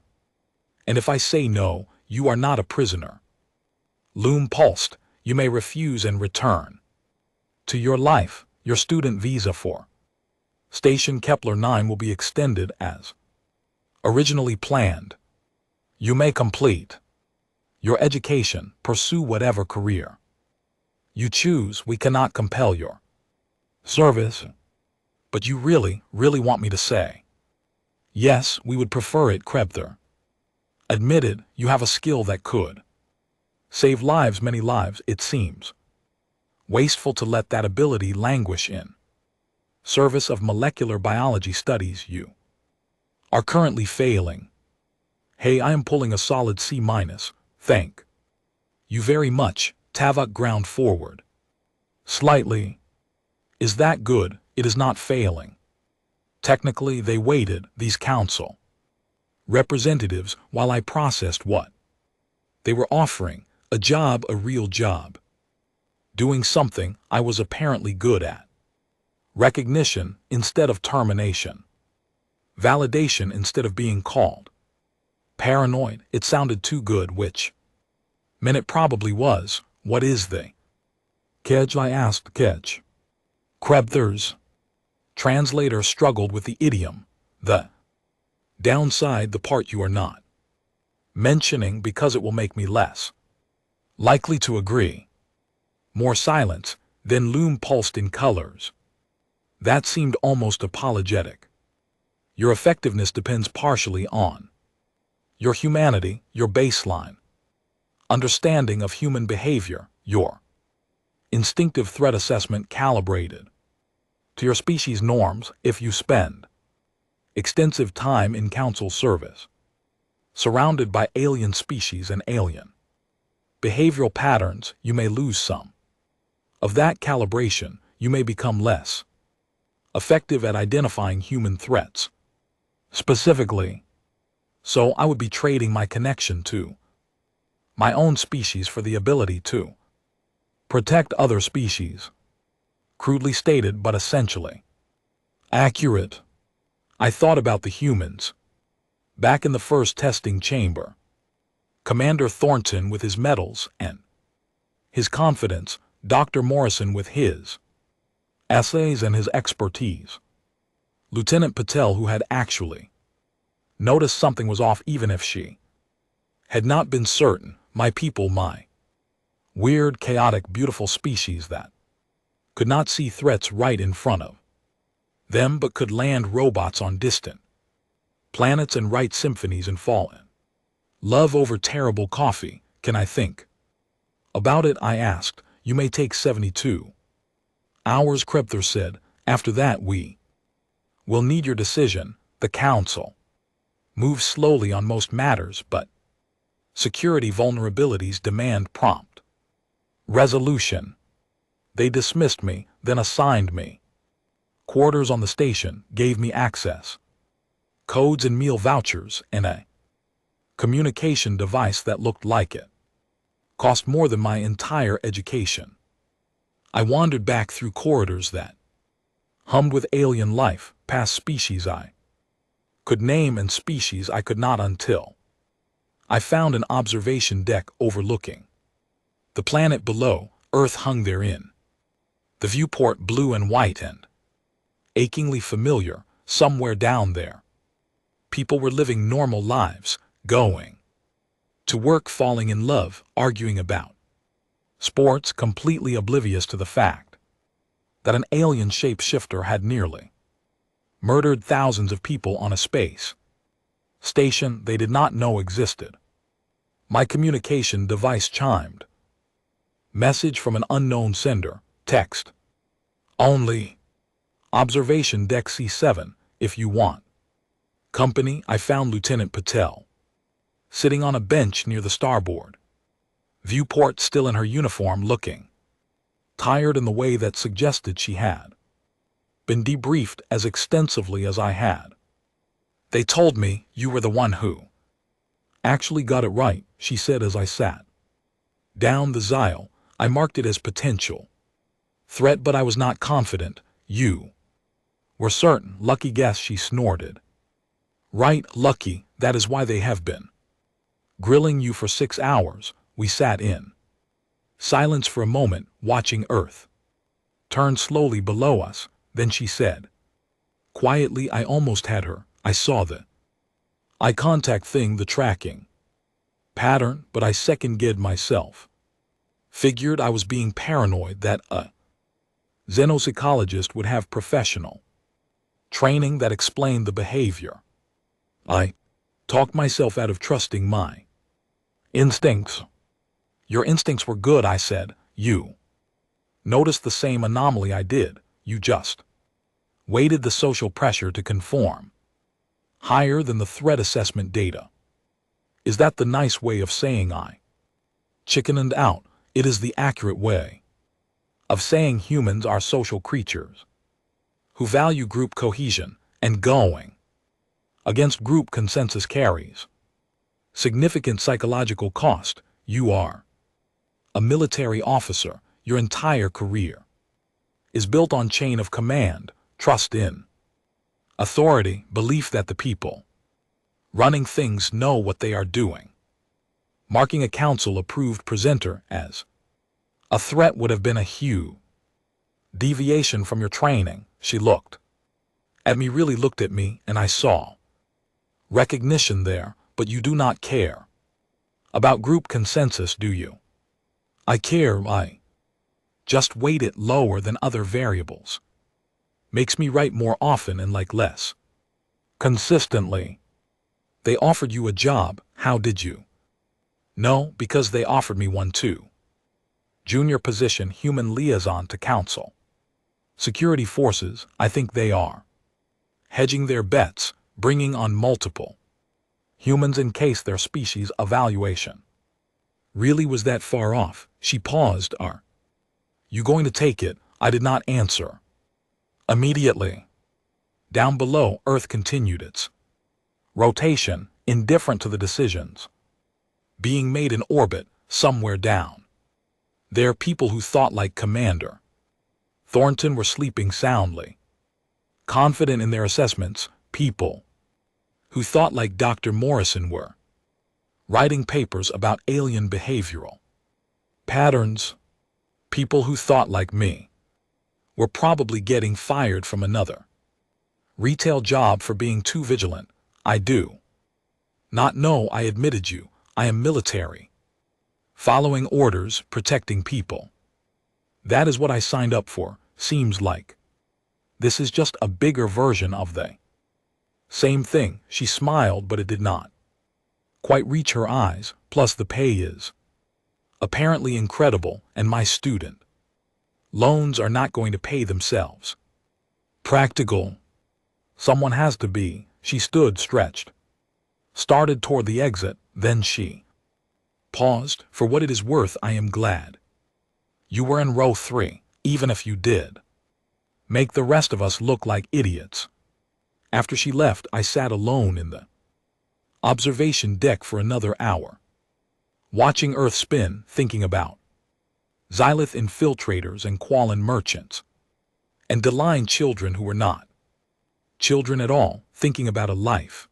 And if I say no, you are not a prisoner. Loom pulsed. You may refuse and return to your life. Your student visa for Station Kepler 9 will be extended as originally planned. You may complete your education, pursue whatever career you choose. We cannot compel your service. But you really want me to say yes? We would prefer it. Krebther admitted. You have a skill that could save lives, many lives. It seems wasteful to let that ability languish in service of molecular biology studies. You are currently failing. Hey, I am pulling a solid C-. Thank you very much. Tavok ground forward slightly. Is that good? It is not failing. Technically, they waited, these council representatives, while I processed what they were offering. A job, a real job. Doing something I was apparently good at. Recognition instead of termination. Validation instead of being called paranoid. It sounded too good, which meant it probably was. What is they? Kedge, I asked Kedge. Krebther's translator struggled with the idiom. The downside, the part you are not mentioning because it will make me less likely to agree. More silence, then Loom pulsed in colors. That seemed almost apologetic. Your effectiveness depends partially on your humanity, your baseline understanding of human behavior, your instinctive threat assessment calibrated to your species norms. If you spend extensive time in council service, surrounded by alien species and alien behavioral patterns, you may lose some of that calibration. You may become less effective at identifying human threats specifically. So I would be trading my connection to my own species for the ability to protect other species. Crudely stated, but essentially accurate. I thought about the humans back in the first testing chamber. Commander Thornton with his medals and his confidence, Dr. Morrison with his essays and his expertise. Lieutenant Patel, who had actually noticed something was off even if she had not been certain. My people, my weird, chaotic, beautiful species that could not see threats right in front of them but could land robots on distant planets and write symphonies and fall in love over terrible coffee. Can I think about it? I asked. You may take 72 hours, Krebthur said. After that we will need your decision. The council moves slowly on most matters, but security vulnerabilities demand prompt resolution. They dismissed me, then assigned me quarters on the station, gave me access codes and meal vouchers, and a communication device that looked like it cost more than my entire education. I wandered back through corridors that hummed with alien life, past species I could name and species I could not, until I found an observation deck overlooking the planet below. Earth hung therein, the viewport blue and white and achingly familiar. Somewhere down there, people were living normal lives, going to work, falling in love, arguing about sports, completely oblivious to the fact that an alien shapeshifter had nearly murdered thousands of people on a space station they did not know existed. My communication device chimed. Message from an unknown sender. Text only. Observation deck C7 if you want company. I found Lieutenant Patel sitting on a bench near the starboard viewport, still in her uniform, looking tired in the way that suggested she had been debriefed as extensively as I had. They told me you were the one who actually got it right, she said as I sat down the Xyle. I marked it as potential threat, but I was not confident. You were certain. Lucky guess, she snorted. Right, lucky. That is why they have been grilling you for 6 hours. We sat in silence for a moment, watching Earth turn slowly below us. Then she said quietly, I almost had her. I saw the eye contact thing, the tracking pattern, but I second-guessed myself. Figured I was being paranoid that a xenopsychologist would have professional training that explained the behavior. I talked myself out of trusting my instincts. Your instincts were good, I said. You noticed the same anomaly I did. You just weighted the social pressure to conform higher than the threat assessment data. Is that the nice way of saying I chickened out? It is the accurate way of saying humans are social creatures who value group cohesion, and going against group consensus carries significant psychological cost. You are a military officer. Your entire career is built on chain of command, trust in authority, belief that the people running things know what they are doing. Marking a council-approved presenter as a threat would have been a huge deviation from your training. She looked at me, really looked at me, and I saw recognition there. But you do not care about group consensus, do you? I care. I just weight it lower than other variables. Makes me write more often and like less consistently. They offered you a job. How did you know? Because they offered me one too. Junior position, human liaison to council security forces. I think they are hedging their bets, bringing on multiple humans in case their species evaluation really was that far off. She paused. Are you going to take it? I did not answer immediately. Down below, Earth continued its rotation, indifferent to the decisions being made in orbit. Somewhere down there, people who thought like Commander Thornton were sleeping soundly, confident in their assessments. People who thought like Dr. Morrison were writing papers about alien behavioral patterns. People who thought like me were probably getting fired from another retail job for being too vigilant. I do not know. I admitted you. I am military. Following orders, protecting people. That is what I signed up for, seems like. This is just a bigger version of the same thing. She smiled, but it did not quite reach her eyes, plus the pay is apparently incredible, and my student loans are not going to pay themselves. Practical. Someone has to be. She stood stretched, started toward the exit, then she paused. For what it is worth, I am glad you were in row 3, even if you did make the rest of us look like idiots. After she left, I sat alone in the observation deck for another hour, watching Earth spin, thinking about Xylith infiltrators and Quallen merchants, and Deline children who were not children at all, thinking about a life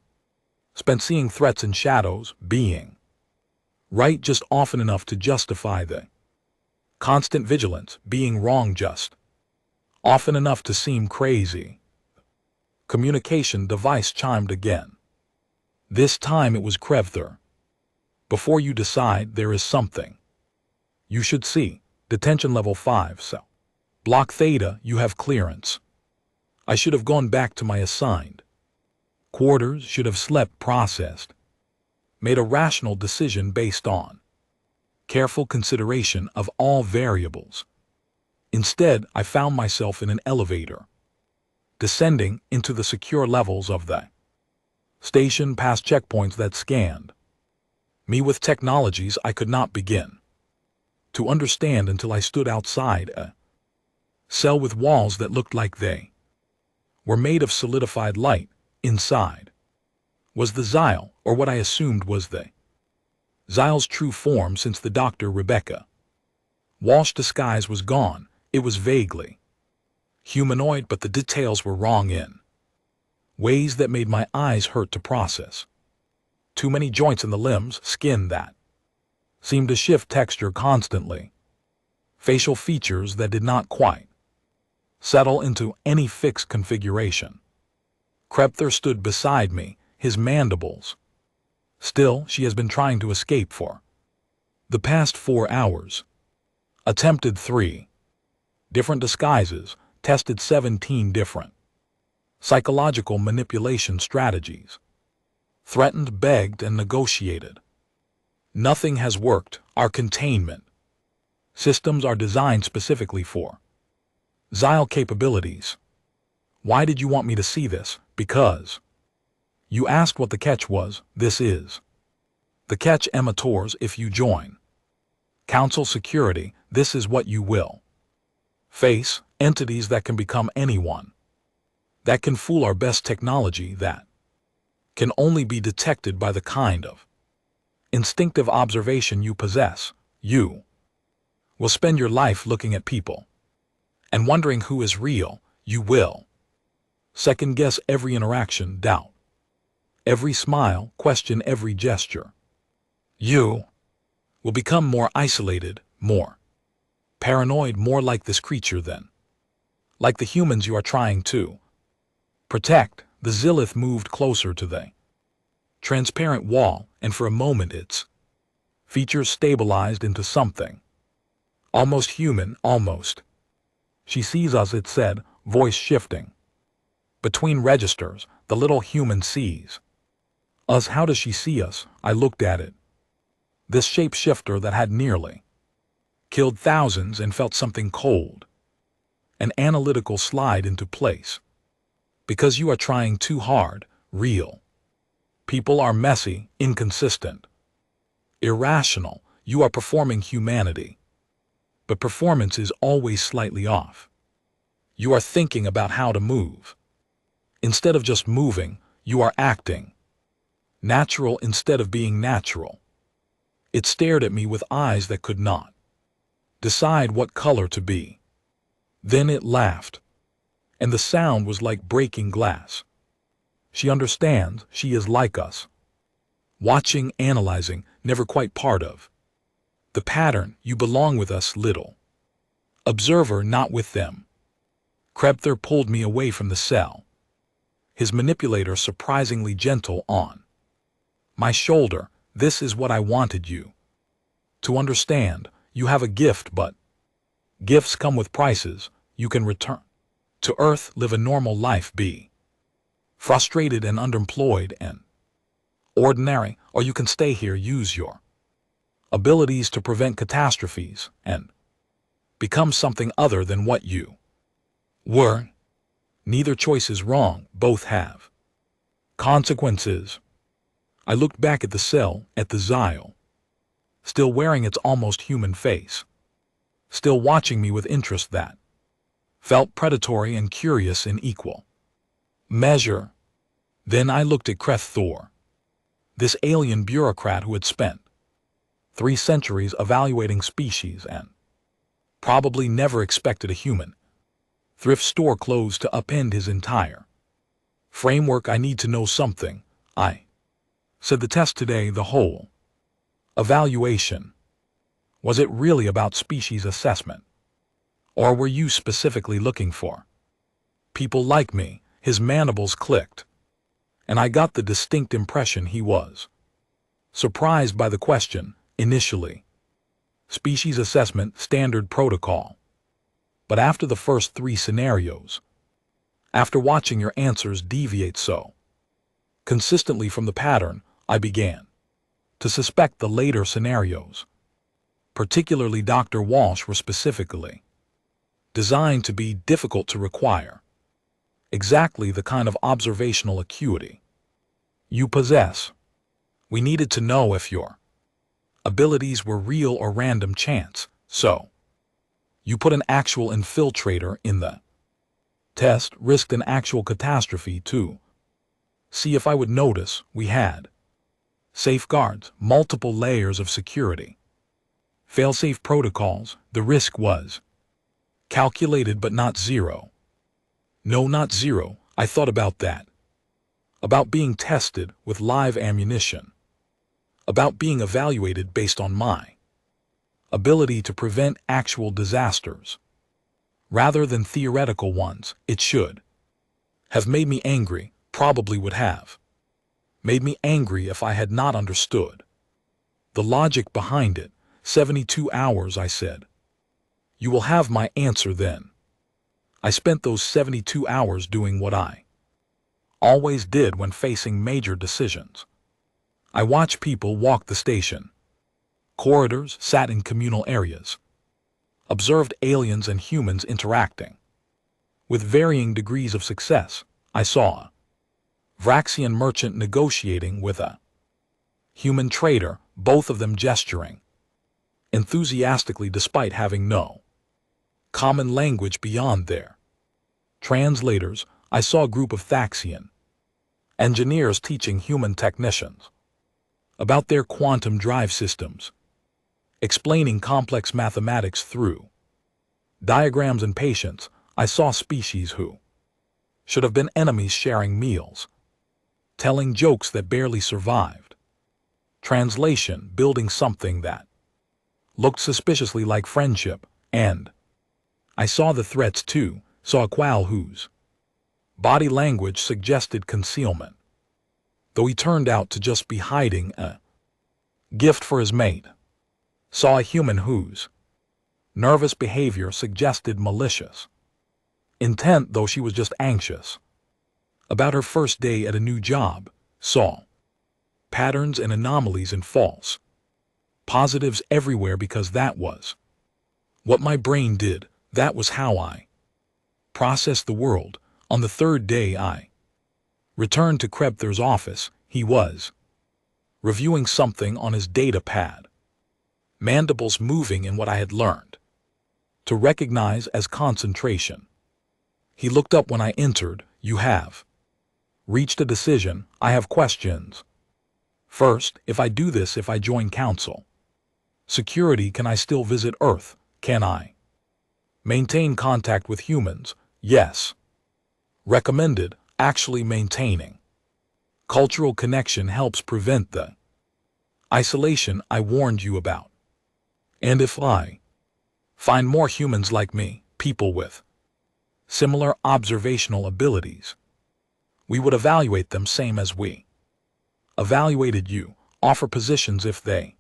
spent seeing threats and shadows, being right just often enough to justify the constant vigilance, being wrong just often enough to seem crazy. Communication device chimed again. This time it was Krevther. Before you decide, there is something you should see. Detention level 5, so Block Theta, you have clearance. I should have gone back to my assigned quarters, should have slept, processed, made a rational decision based on careful consideration of all variables. Instead, I found myself in an elevator, descending into the secure levels of the station, past checkpoints that scanned me with technologies I could not begin to understand until I stood outside a cell with walls that looked like they were made of solidified light. Inside was the Xyle, or what I assumed was the Xyle's true form, since the Dr. Rebecca Walsh disguise was gone. It was vaguely humanoid, but the details were wrong in ways that made my eyes hurt to process. Too many joints in the limbs, skin that seemed to shift texture constantly, facial features that did not quite settle into any fixed configuration. Krevther stood beside me, his mandibles still. She has been trying to escape for the past 4 hours. Attempted 3 different disguises, tested 17 different psychological manipulation strategies, threatened, begged, and negotiated. Nothing has worked. Our containment systems are designed specifically for Xyle capabilities. Why did you want me to see this? Because you asked what the catch was. This is the catch, Emators. If you join Council security, this is what you will face: entities that can become anyone, that can fool our best technology, that can only be detected by the kind of instinctive observation you possess. You will spend your life looking at people and wondering who is real. You will second-guess every interaction, doubt every smile, question every gesture. You will become more isolated, more paranoid, more like this creature than like the humans you are trying to protect. The Xylith moved closer to the transparent wall, and for a moment its features stabilized into something almost human, almost. She sees us, it said, voice shifting between registers. The little human sees us. How does she see us? I looked at it. This shapeshifter that had nearly killed thousands, and felt something cold, an analytical slide into place. Because you are trying too hard. Real people are messy, inconsistent, irrational. You are performing humanity, but performance is always slightly off. You are thinking about how to move. Instead of just moving, you are acting natural instead of being natural. It stared at me with eyes that could not decide what color to be. Then it laughed, and the sound was like breaking glass. She understands. She is like us. Watching, analyzing, never quite part of the pattern. You belong with us, little Observer not with them. Krebther pulled me away from the cell, his manipulator surprisingly gentle on my shoulder. This is what I wanted you to understand. You have a gift, but gifts come with prices. You can return to Earth, live a normal life, be frustrated and underemployed and ordinary, or you can stay here, use your abilities to prevent catastrophes, and become something other than what you were. Neither choice is wrong, both have consequences. I looked back at the cell, at the Zio, still wearing its almost human face, still watching me with interest that felt predatory and curious in equal measure. Then I looked at Krebther, this alien bureaucrat who had spent 3 centuries evaluating species and probably never expected a human thrift store closed to upend his entire framework. I need to know something, I said. The test today, the whole evaluation, was it really about species assessment? Or were you specifically looking for people like me? His mandibles clicked, and I got the distinct impression he was surprised by the question. Initially, species assessment, standard protocol. But after the first 3 scenarios, after watching your answers deviate so consistently from the pattern, I began to suspect the later scenarios, particularly Dr. Walsh, were specifically designed to be difficult to require exactly the kind of observational acuity you possess. We needed to know if your abilities were real or random chance, so you put an actual infiltrator in the test, risked an actual catastrophe to see if I would notice. We had safeguards, multiple layers of security, fail-safe protocols. The risk was calculated but not zero. No, not zero. I thought about that. About being tested with live ammunition. About being evaluated based on my ability to prevent actual disasters rather than theoretical ones. It should have made me angry, probably would have made me angry if I had not understood the logic behind it. 72 hours, I said. You will have my answer then. I spent those 72 hours doing what I always did when facing major decisions. I watched people walk the station corridors, sat in communal areas, observed aliens and humans interacting with varying degrees of success. I saw a Vraxian merchant negotiating with a human trader, both of them gesturing enthusiastically despite having no common language beyond their translators. I saw a group of Thaxian engineers teaching human technicians about their quantum drive systems, explaining complex mathematics through diagrams and patience. I saw species who should have been enemies sharing meals, telling jokes that barely survived translation, building something that looked suspiciously like friendship. And I saw the threats too, saw a Qual whose body language suggested concealment, though he turned out to just be hiding a gift for his mate. Saw a human whose nervous behavior suggested malicious intent, though she was just anxious about her first day at a new job. Saw patterns and anomalies and false positives everywhere, because that was what my brain did. That was how I processed the world. On the 3rd day I returned to Krebther's office. He was reviewing something on his data pad, mandibles moving in what I had learned to recognize as concentration. He looked up when I entered. You have reached a decision. I have questions. First, if I do this, if I join council security, can I still visit Earth? Can I maintain contact with humans? Yes. Recommended. Actually, maintaining cultural connection helps prevent the isolation I warned you about. And if I Find more humans like me, people with similar observational abilities. We would evaluate them same as we evaluated you, offer positions if they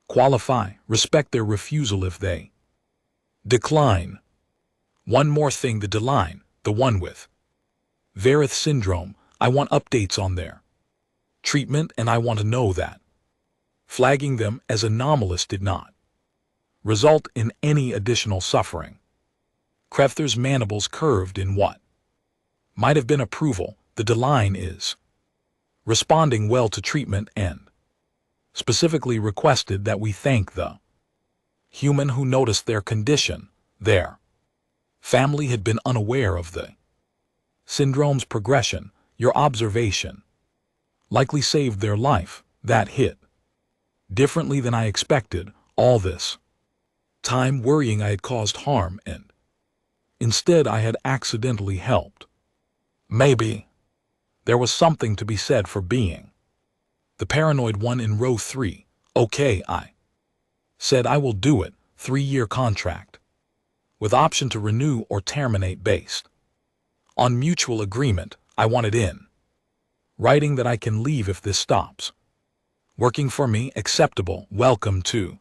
qualify, respect their refusal if they decline. One more thing, the Deline, the one with Verith syndrome, I want updates on their treatment and I want to know that flagging them as anomalous did not result in any additional suffering. Krevther's mandibles curved in what might have been approval. The Deline is responding well to treatment and specifically requested that we thank the human who noticed their condition. Their family had been unaware of the syndrome's progression. Your observation likely saved their life. That hit differently than I expected. All this time worrying I had caused harm and instead I had accidentally helped. Maybe there was something to be said for being the paranoid one in row 3. Okay, I said I will do it. 3-year contract with option to renew or terminate based on mutual agreement. I wanted in writing that I can leave if this stops working for me. Acceptable. Welcome to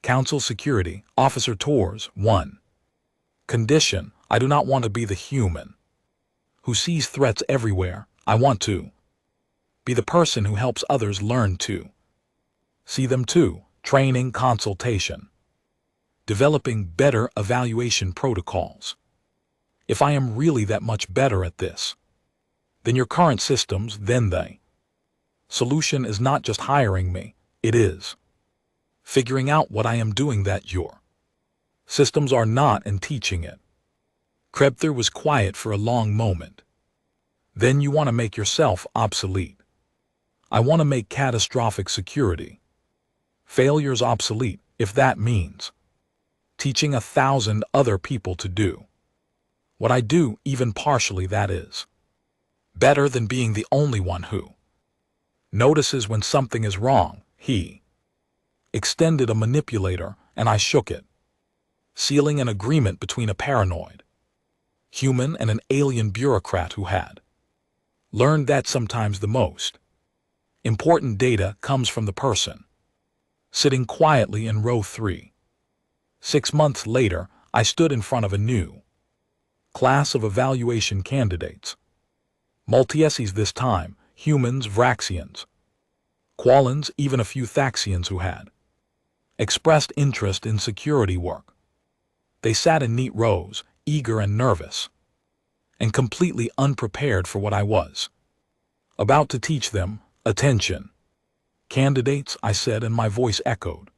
Council Security Officer Tours 1. Condition: I do not want to be the human who sees threats everywhere. I want to be the person who helps others learn to see them too. Training, consultation, developing better evaluation protocols. If I am really that much better at this than your current systems, then the solution is not just hiring me, it is figuring out what I am doing that your systems are not and teaching it. Krevther was quiet for a long moment. Then you want to make yourself obsolete. I want to make catastrophic security failures obsolete, if that means teaching 1,000 other people to do what I do, even partially. That is better than being the only one who notices when something is wrong. He extended a manipulator and I shook it, sealing an agreement between a paranoid human and an alien bureaucrat who had learned that sometimes the most important data comes from the person sitting quietly in row 3. 6 months later, I stood in front of a new class of evaluation candidates. Maltesians this time, humans, Vraxians, Quallans, even a few Thaxians who had expressed interest in security work. They sat in neat rows, eager and nervous, and completely unprepared for what I was about to teach them. Attention, candidates, I said, and my voice echoed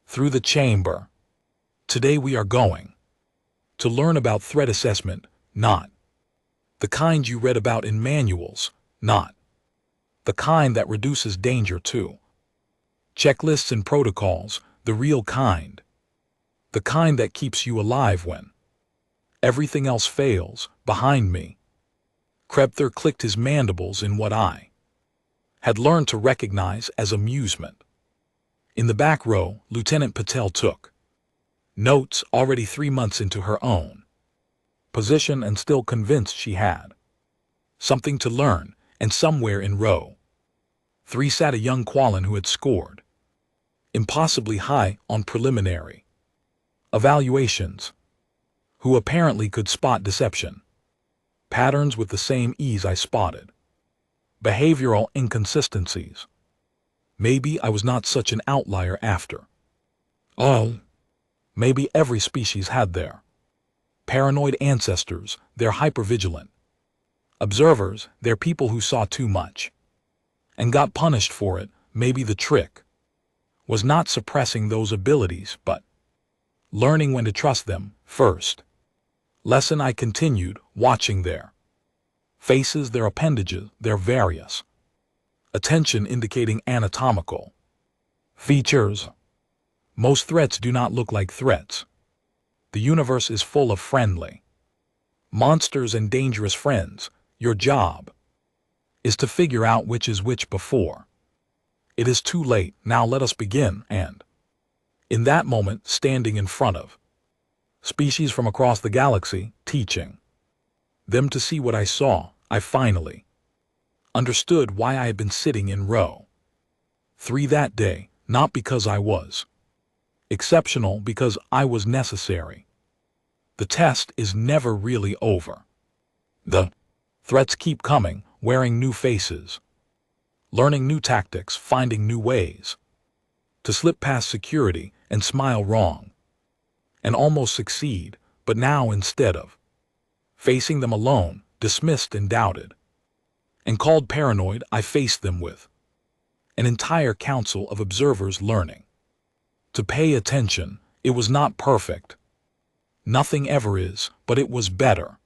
through the chamber. Today we are going to learn about threat assessment, not the kind you read about in manuals, not the kind that reduces danger to checklists and protocols, the real kind, the kind that keeps you alive when everything else fails. Behind me, Krevther clicked his mandibles in what I had learned to recognize as amusement. In the back row, Lieutenant Patel took notes, already 3 months into her own position and still convinced she had something to learn. And somewhere in row 3 sat a young Quallen who had scored impossibly high on preliminary evaluations, who apparently could spot deception patterns with the same ease I spotted behavioral inconsistencies. Maybe I was not such an outlier after all. Maybe every species had their paranoid ancestors, their hypervigilant observers, their people who saw too much and got punished for it. Maybe the trick was not suppressing those abilities, but learning when to trust them. First lesson, I continued, watching their faces, their appendages, their various attention indicating anatomical features. Most threats do not look like threats. The universe is full of friendly monsters and dangerous friends. Your job is to figure out which is which before it is too late. Now let us begin and In that moment, standing in front of species from across the galaxy, teaching them to see what I saw, I finally understood why I had been sitting in row 3 that day, not because I was exceptional, because I was necessary. The test is never really over. The threats keep coming, wearing new faces, learning new tactics, finding new ways to slip past security and smile wrong, and almost succeed. But now, instead of facing them alone, dismissed and doubted, and called paranoid, I faced them with an entire council of observers learning to pay attention. It was not perfect. Nothing ever is, but it was better